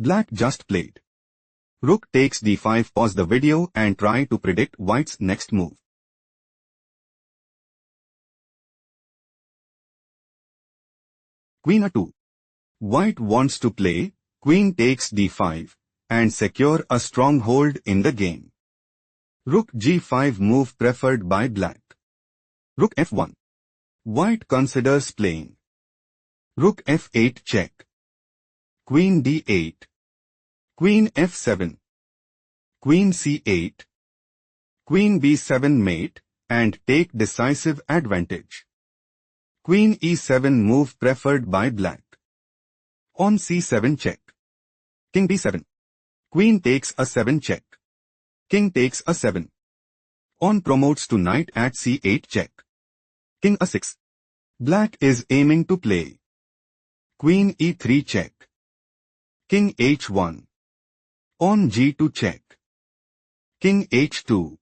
Black just played. Rook takes d5. Pause the video and try to predict White's next move. Queen a2. White wants to play Queen takes d5 and secure a stronghold in the game. Rook g5 move preferred by Black. Rook f1. White considers playing. Rook f8 check. Queen d8. Queen f7. Queen c8. Queen b7 mate and take decisive advantage. Queen e7 move preferred by Black. On c7 check. King b7. Queen takes a 7 check. King takes a 7. On promotes to knight at c8 check. King a6. Black is aiming to play. Queen e3 check. King h1. On g2 check. King h2.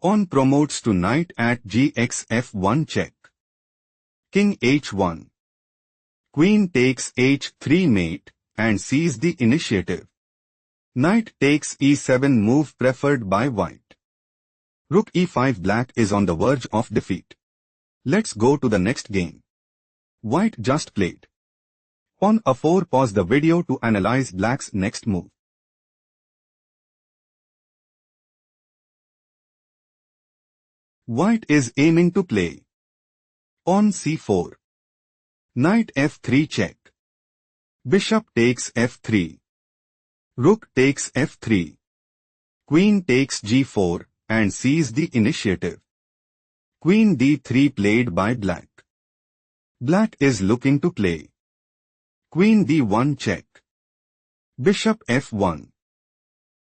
On promotes to knight at gx f1 check. King h1. Queen takes h3 mate and seize the initiative. Knight takes e7 move preferred by White. Rook e5. Black is on the verge of defeat. Let's go to the next game. White just played. On a4. Pause the video to analyze Black's next move. White is aiming to play. On c4. Knight f3 check. Bishop takes f3. Rook takes f3. Queen takes g4 and seize the initiative. Queen d3 played by Black. Black is looking to play. Queen d1 check. Bishop f1.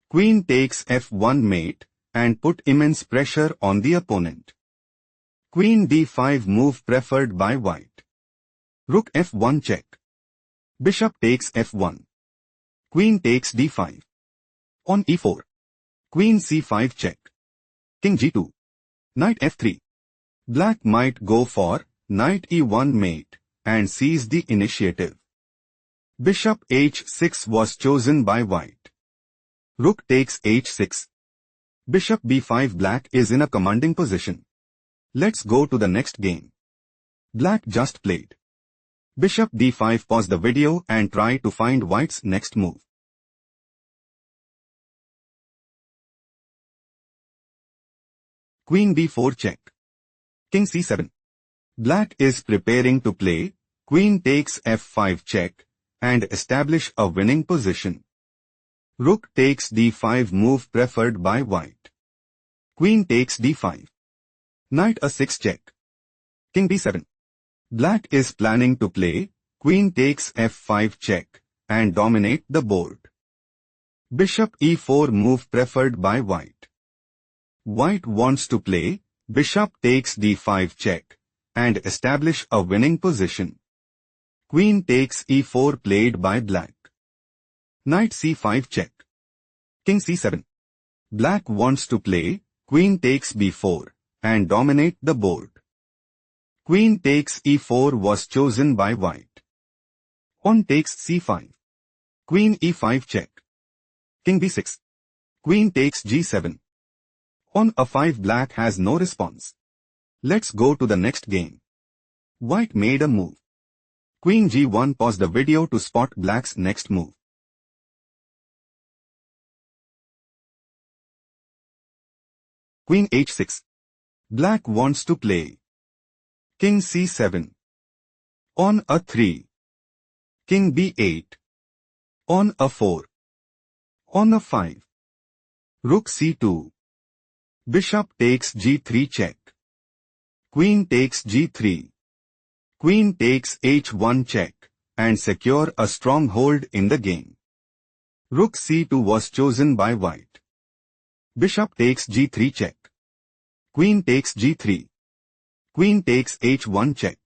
Queen takes f1 mate and put immense pressure on the opponent. Queen d5 move preferred by White. Rook f1 check. Bishop takes f1. Queen takes d5. On e4. Queen c5 check. King g2. Knight f3. Black might go for knight e1 mate and seize the initiative. Bishop h6 was chosen by White. Rook takes h6. Bishop b5. Black is in a commanding position. Let's go to the next game. Black just played. Bishop d5. Pause the video and try to find White's next move. Queen b4 check. King c7. Black is preparing to play Queen takes f5 check and establish a winning position. Rook takes d5 move preferred by White. Queen takes d5. Knight a6 check. King b7. Black is planning to play Queen takes f5 check and dominate the board. Bishop e4 move preferred by White. White wants to play Bishop takes d5 check and establish a winning position. Queen takes e4 played by Black. Knight c5 check. King c7. Black wants to play Queen takes b4 and dominate the board. Queen takes e4 was chosen by White. Pawn takes c5. Queen e5 check. King b6. Queen takes g7. On a5. Black has no response. Let's go to the next game. White made a move. Queen g1. Pause the video to spot Black's next move. Queen h6. Black wants to play King c7. On a3. King b8. On a4. On a5. Rook c2. Bishop takes g3 check. Queen takes g3. Queen takes h1 check and secure a stronghold in the game. Rook c2 was chosen by White. Bishop takes g3 check. Queen takes g3. Queen takes h1 check.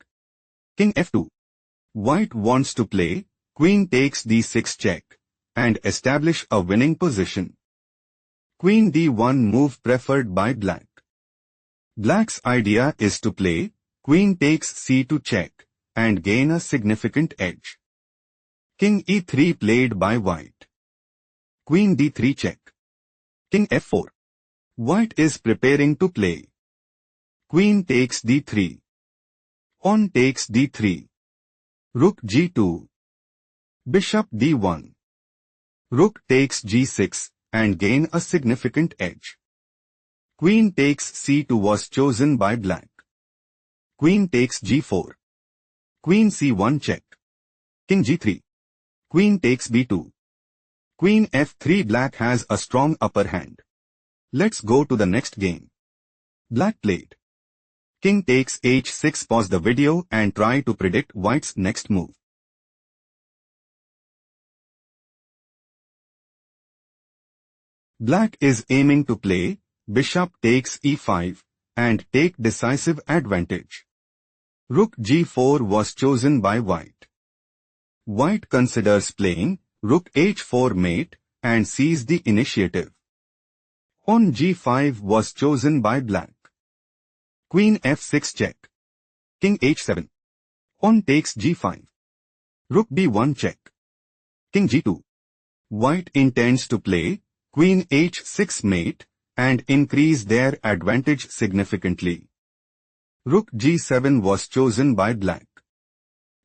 King f2. White wants to play Queen takes d6 check and establish a winning position. Queen d1 move preferred by Black. Black's idea is to play Queen takes c2 check and gain a significant edge. King e3 played by white. Queen d3 check. King f4. White is preparing to play. Queen takes d3. Pawn takes d3. Rook g2. Bishop d1. Rook takes g6 and gain a significant edge. Queen takes c2 was chosen by black. Queen takes g4. Queen c1 check. King g3. Queen takes b2. Queen f3. Black has a strong upper hand. Let's go to the next game. Black played. King takes h6. Pause the video and try to predict white's next move. Black is aiming to play bishop takes e5 and take decisive advantage. Rook g4 was chosen by white. White considers playing rook h4 mate and sees the initiative. Pawn g5 was chosen by black. Queen f6 check. King h7. Pawn takes g5. Rook b1 check. King g2. White intends to play Queen h6 mate and increase their advantage significantly. Rook g7 was chosen by black.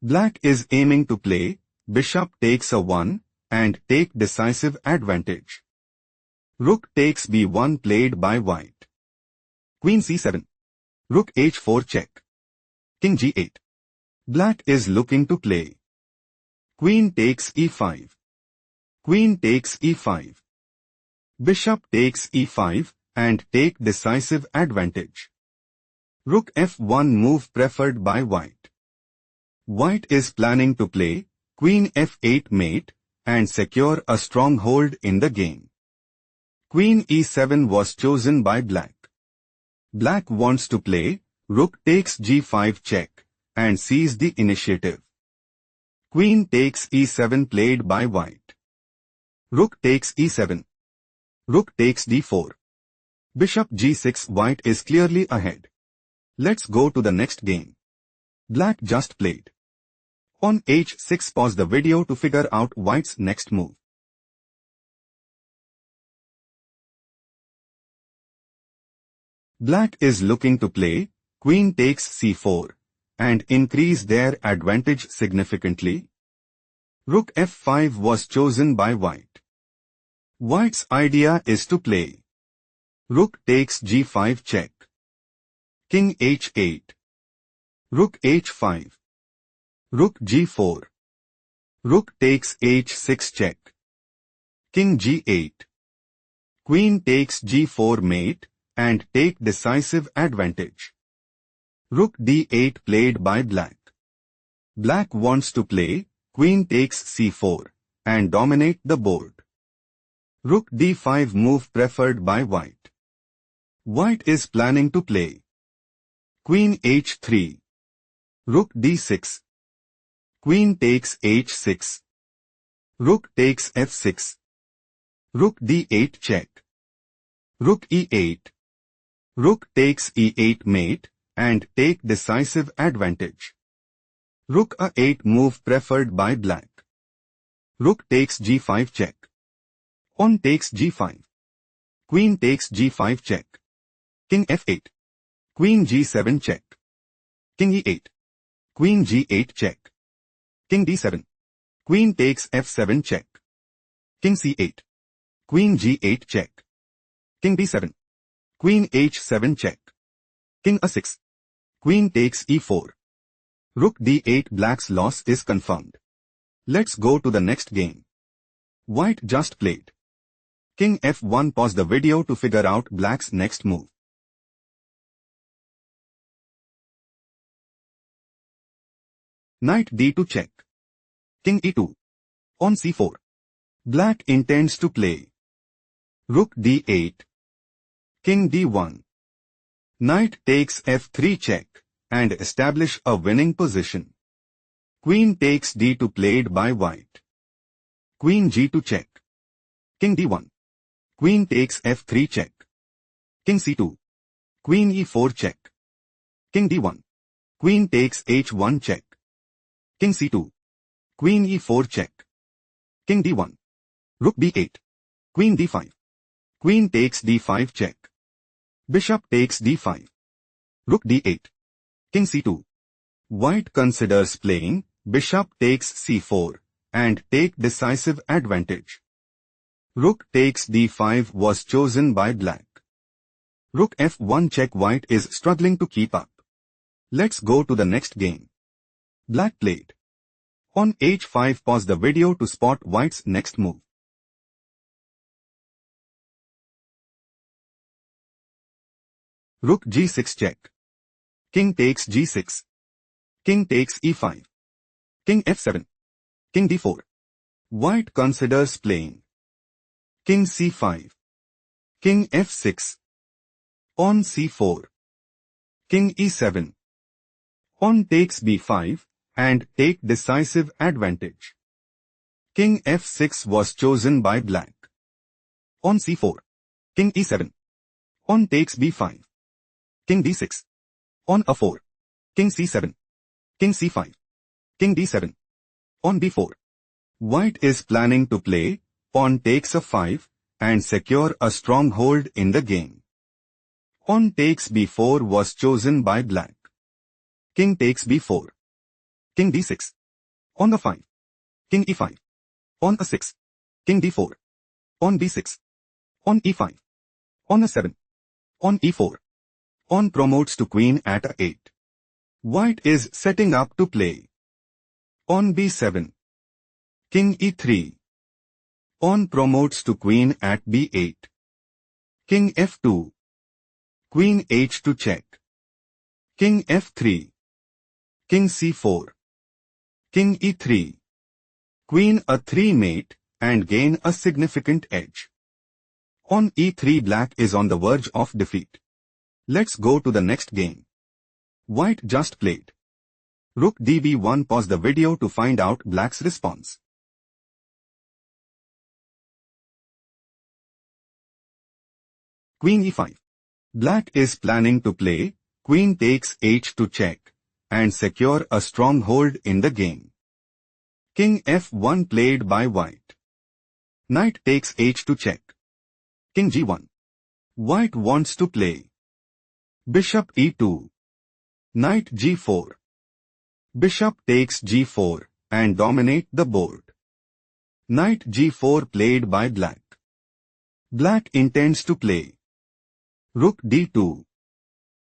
Black is aiming to play bishop takes a1 and take decisive advantage. Rook takes b1 played by white. Queen c7. Rook h4 check. King g8. Black is looking to play. Queen takes e5. Queen takes e5. Bishop takes e5 and take decisive advantage. Rook f1 move preferred by white. White is planning to play Queen f8 mate and secure a stronghold in the game. Queen e7 was chosen by black. Black wants to play Rook takes g5 check and seize the initiative. Queen takes e7 played by white. Rook takes e7. Rook takes d4. Bishop g6. White is clearly ahead. Let's go to the next game. Black just played. Pawn h6. Pause the video to figure out white's next move. Black is looking to play Queen takes c4 and increase their advantage significantly. Rook f5 was chosen by white. White's idea is to play Rook takes g5 check. King h8. Rook h5. Rook g4. Rook takes h6 check. King g8. Queen takes g4 mate and take decisive advantage. Rook d8 played by black. Black wants to play Queen takes c4 and dominate the board. Rook d5 move preferred by white. White is planning to play Queen h3. Rook d6. Queen takes h6. Rook takes f6. Rook d8 check. Rook e8. Rook takes e8 mate and take decisive advantage. Rook a8 move preferred by black. Rook takes g5 check. Pawn takes g5. Queen takes g5 check. King f8. Queen g7 check. King e8. Queen g8 check. King d7. Queen takes f7 check. King c8. Queen g8 check. King b7. Queen h7 check. King a6. Queen takes e4. Rook d8. Black's loss is confirmed. Let's go to the next game. White just played King f1. Pause the video to figure out black's next move. Knight d2 check. King e2. Pawn c4. Black intends to play Rook d8. King d1. Knight takes f3 check and establish a winning position. Queen takes d2 played by white. Queen g2 check. King d1. Queen takes f3 check. King c2. Queen e4 check. King d1. Queen takes h1 check. King c2. Queen e4 check. King d1. Rook b8. Queen d5. Queen takes d5 check. Bishop takes d5. Rook d8. King c2. White considers playing bishop takes c4 and take decisive advantage. Rook takes d5 was chosen by black. Rook f1 check. White is struggling to keep up. Let's go to the next game. Black played. On h5, pause the video to spot white's next move. Rook g6 check. King takes g6. King takes e5. King f7. King d4. White considers playing. King c5. King f6. Pawn c4. King e7. Pawn takes b5 and take decisive advantage. King f6 was chosen by black. Pawn c4. King e7. Pawn takes b5. King d6. Pawn a4. King c7. King c5. King d7. Pawn b4. White is planning to play pawn takes a5 and secure a stronghold in the game. Pawn takes b4 was chosen by black. King takes b4. King d6. Pawn a5. King e5. Pawn a6. King d4. Pawn b6. Pawn e5. Pawn a7. Pawn e4. Pawn promotes to queen at a8. White is setting up to play. Pawn b7. King e3. Pawn promotes to queen at b8. King f2. Queen h2 check. King f3. King c4. King e3. Queen a3 mate and gain a significant edge. On e3, black is on the verge of defeat. Let's go to the next game. White just played. Rook db1. Pause the video to find out black's response. Queen e5. Black is planning to play queen takes h2 check and secure a stronghold in the game. King f1 played by white. Knight takes h2 check. King g1. White wants to play. Bishop e2. Knight g4. Bishop takes g4 and dominate the board. Knight g4 played by black. Black intends to play. Rook d2.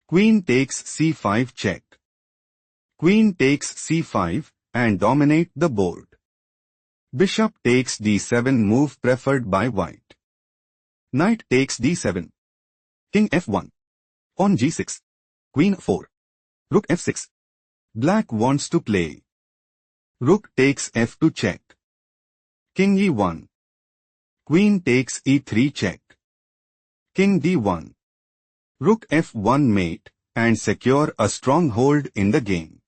Queen takes c5 check. Queen takes c5 and dominate the board. Bishop takes d7 move preferred by white. Knight takes d7. King f1. Pawn g6. Queen 4. Rook f6. Black wants to play. Rook takes f2 check. King e1. Queen takes e3 check. King d1. Rook f1 mate and secure a stronghold in the game.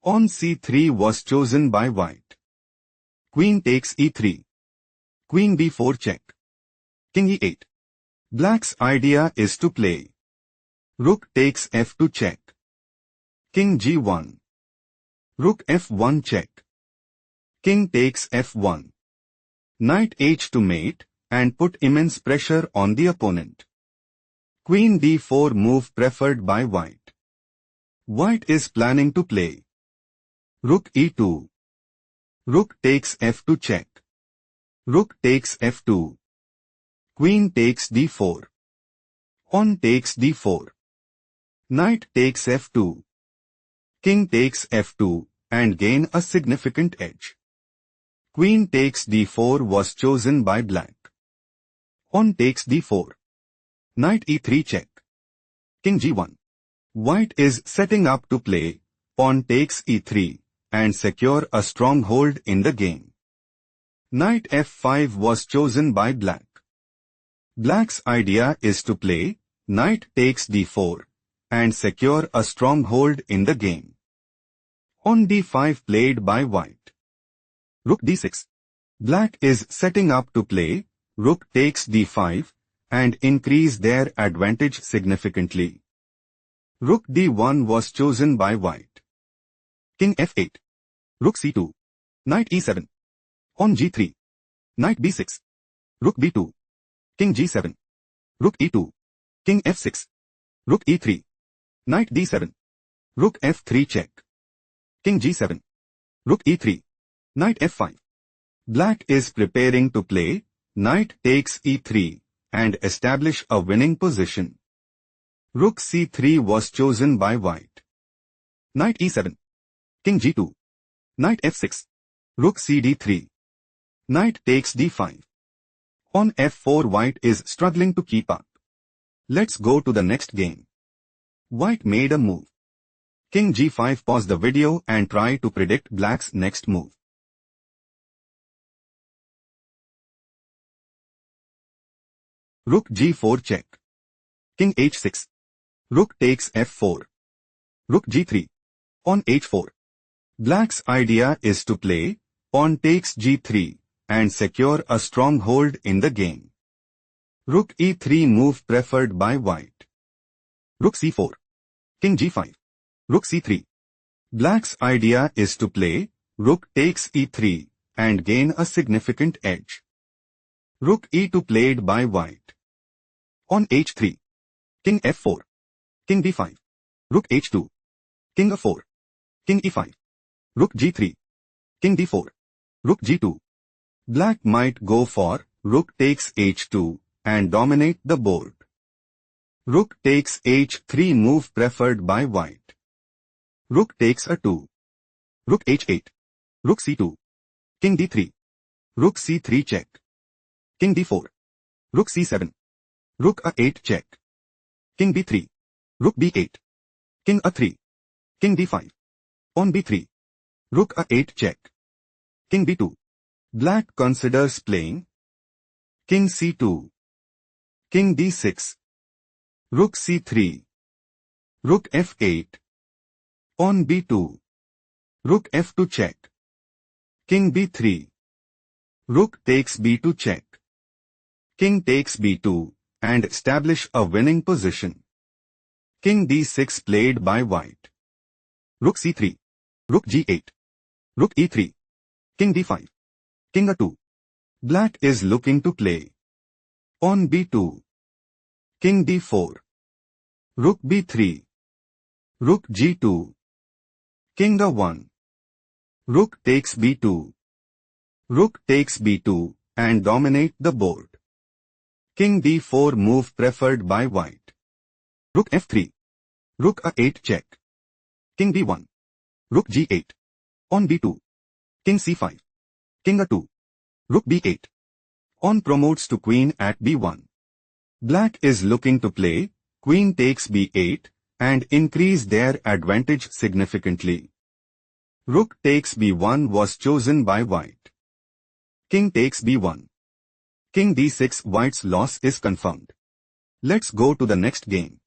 Pawn c3 was chosen by white. Queen takes e3. Queen b4 check. King e8. Black's idea is to play. Rook takes f2 check. King g1. Rook f1 check. King takes f1. Knight h2 mate and put immense pressure on the opponent. Queen d4 move preferred by white. White is planning to play. Rook e2. Rook takes f2 check. Rook takes f2. Queen takes d4. Pawn takes d4. Knight takes f2. King takes f2 and gain a significant edge. Queen takes d4 was chosen by black. Pawn takes d4. Knight e3 check. King g1. White is setting up to play pawn takes e3 and secure a stronghold in the game. Knight f5 was chosen by black. Black's idea is to play knight takes d4 and secure a stronghold in the game. Pawn d5 played by white. Rook d6. Black is setting up to play rook takes d5 and increase their advantage significantly. Rook d1 was chosen by white. King f8. Rook c2. Knight e7. On g3. Knight b6. Rook b2. King g7. Rook e2. King f6. Rook e3. Knight d7. Rook f3 check. King g7. Rook e3. Knight f5. Black is preparing to play knight takes e3 and establish a winning position. Rook c3 was chosen by white. Knight e7. King g2. Knight f6. Rook cd3. Knight takes d5. On f4 white is struggling to keep up. Let's go to the next game. White made a move. King g5. Pause the video and try to predict black's next move. Rook g4 check. King h6. Rook takes f4. Rook g3. On h4. Black's idea is to play pawn takes g3 and secure a stronghold in the game. Rook e3 move preferred by white. Rook c4. King g5. Rook c3. Black's idea is to play rook takes e3 and gain a significant edge. Rook e2 played by white. On h3. King f4. King b5. Rook h2. King a4. King e5. Rook g3. King d4. Rook g2. Black might go for rook takes h2 and dominate the board. Rook takes h3 move preferred by white. Rook takes a2. Rook h8. Rook c2. King d3. Rook c3 check. King d4. Rook c7. Rook a8 check. King b3. Rook b8. King a3. King d5. On b3. Rook a8 check. King b2. Black considers playing King c2. King d6. Rook c3. Rook f8. On b2. Rook f2 check. King b3. Rook takes b2 check. King takes b2 and establish a winning position. King d6 played by white. Rook c3. Rook g8. Rook e3. King d5. King a2. Black is looking to play on b2. King d4. Rook b3. Rook g2. King a1. Rook takes b2. Rook takes b2 and dominate the board. King d4 move preferred by white. Rook f3. Rook a8 check. King b1. Rook g8. On b2. King c5. King a2. Rook b8. On promotes to queen at b1. Black is looking to play queen takes b8 and increase their advantage significantly. Rook takes b1 was chosen by white. King takes b1. King d6. White's loss is confirmed. Let's go to the next game.